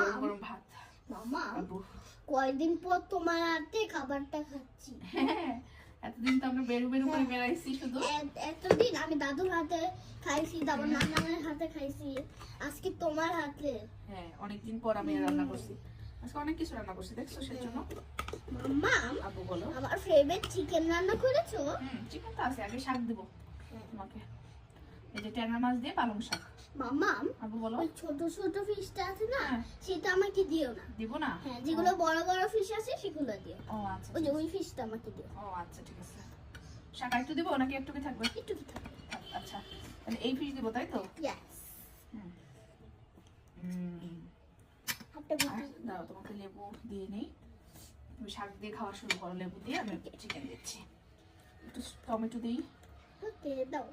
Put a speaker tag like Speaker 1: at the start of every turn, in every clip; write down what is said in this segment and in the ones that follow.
Speaker 1: গরম গরম ভাত।
Speaker 2: মামা
Speaker 1: আব্বু
Speaker 2: কয়দিন পর তোমার হাতে খাবারটা খাচ্ছি।
Speaker 1: হ্যাঁ, এতদিন তো আমরা বেরু বেরু করে বেড়াইছি শুধু।
Speaker 2: এতদিন আমি দাদুর হাতে খাইছি, তারপর নানার হাতে খাইছি, আজকে তোমার হাতে।
Speaker 1: হ্যাঁ, অনেকদিন পর আমি রান্না করছি। আজকে অনেক কিছু রান্না করছি, দেখছো সেজন্য।
Speaker 2: মাম্মা
Speaker 1: আব্বু বলো।
Speaker 2: আমার ফেভারিট চিকেন রান্না করেছো?
Speaker 1: চিকেন তো আছে, আগে শাক দেবো তোমাকে। এই যে ট্যাংরা মাছ দিয়ে পালং শাক।
Speaker 2: মাম্মা
Speaker 1: আব্বু বলো।
Speaker 2: ওই ছোট ছোট ফিশটা আছে না,
Speaker 1: হ্যাঁ।
Speaker 2: সেটা আমাকে দিও না।
Speaker 1: দিব না?
Speaker 2: হ্যাঁ, যেগুলো বড় বড় ফিশ আছে সেগুলো দিও।
Speaker 1: ও আচ্ছা।
Speaker 2: ওই যে ওই ফিশটা আমাকে দিও।
Speaker 1: ও আচ্ছা, ঠিক আছে। শাক একটু দিব নাকি একটু কি থাকবে?
Speaker 2: একটু কি থাকে?
Speaker 1: থাক, আচ্ছা। তাহলে এই ফিশ দিব, তাই তো?
Speaker 2: ইয়েস। হাতটা
Speaker 1: আর দাও, তোমাকে লেবু দিয়ে নেই। তুমি শাক দিয়ে খাওয়া শুরু করো, লেবু দিয়ে আমি চিকেন দিচ্ছি। একটু টমেটো দিই।
Speaker 2: ওকে দাও।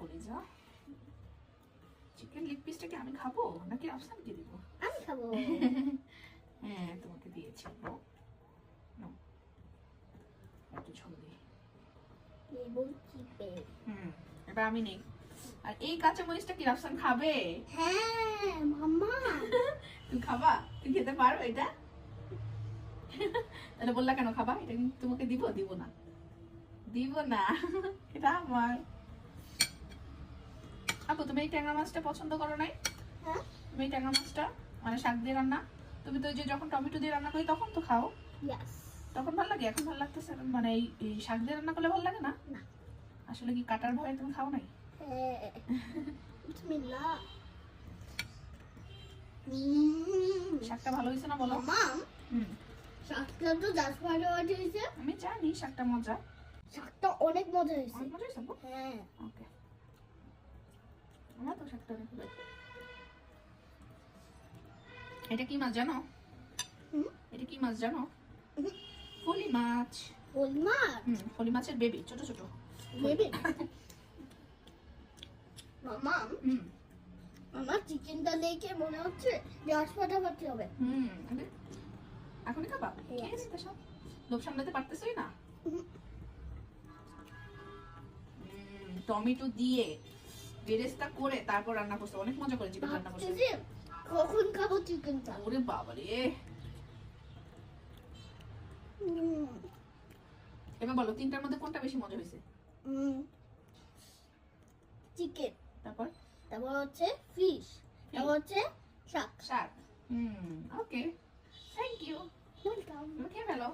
Speaker 1: কলিজা চিকেন লেগ পিসটা কি আমি খাবো নাকি আফসানকে দিব?
Speaker 2: আমি খাবো।
Speaker 1: হ্যাঁ, তোমাকে দিয়েছি। নাও, একটু ঝোল দিই।
Speaker 2: লেবু চিপে।
Speaker 1: এবার আমি নেই। আর এই কাঁচা মরিচটা কি আফসান খাবে?
Speaker 2: হ্যাঁ মাম্মা।
Speaker 1: তুমি খাবা? তুমি খেতে পারো এটা? তাহলে বললা কেন খাবা? এটা কিন্তু তোমাকে দিব? দিব না, দিব না। এটা আমার। আপু, তুমি এই ট্যাংরা মাছটা পছন্দ করো নাই?
Speaker 2: হ্যাঁ,
Speaker 1: তুমি এই ট্যাংরা মাছটা মানে শাক দিয়ে রান্না, তুমি তো ওই যে যখন টমেটো দিয়ে রান্না করি তখন তো খাও,
Speaker 2: ইয়েস।
Speaker 1: তখন ভালো লাগে। এখন ভালো লাগতেছে না? মানে এই শাক দিয়ে রান্না করলে ভালো লাগে না?
Speaker 2: না।
Speaker 1: আসলে কি কাটার ভয়ে তুমি খাও নাই?
Speaker 2: হ্যাঁ। বিসমিল্লাহ।
Speaker 1: শাকটা ভালো হয়েছে না বলো?
Speaker 2: মাম্মা শাকটা তো জাস্ট ভালো হয়েছে।
Speaker 1: আমি জানি শাকটা মজা।
Speaker 2: শাকটা অনেক মজা হয়েছে।
Speaker 1: অনেক মজা হয়েছে আপু?
Speaker 2: হ্যাঁ।
Speaker 1: ওকে, আমার তো শাকটা অনেক ভালো। এটা কি মাছ জানো? এটা কি মাছ জানো? ফলি মাছ।
Speaker 2: ফলি মাছ?
Speaker 1: ফলি মাছের বেবি, ছোট ছোট
Speaker 2: বেবি। মাম্মা আমার চিকেনটা দেখে মনে হচ্ছে গ্যাস ফাটাফাটি হবে।
Speaker 1: এখনই খাবা?
Speaker 2: Yes.
Speaker 1: সব লোভ সামলাতে পারতেছই না। টমেটো দিয়ে বেরেস্তা করে তারপর রান্না করছে, অনেক মজা করে চিকেন রান্না করছে।
Speaker 2: ভাবতেছি কখন খাবো চিকেনটা।
Speaker 1: ওরে বাবা রে। এবার বলো, তিনটার মধ্যে কোনটা বেশি মজা হয়েছে?
Speaker 2: চিকেন,
Speaker 1: তারপর
Speaker 2: তারপর হচ্ছে ফিশ, তারপর হচ্ছে শাক।
Speaker 1: শাক। ওকে, থ্যাংক ইউ।
Speaker 2: ওয়েলকাম।
Speaker 1: খেয়ে ফেলো।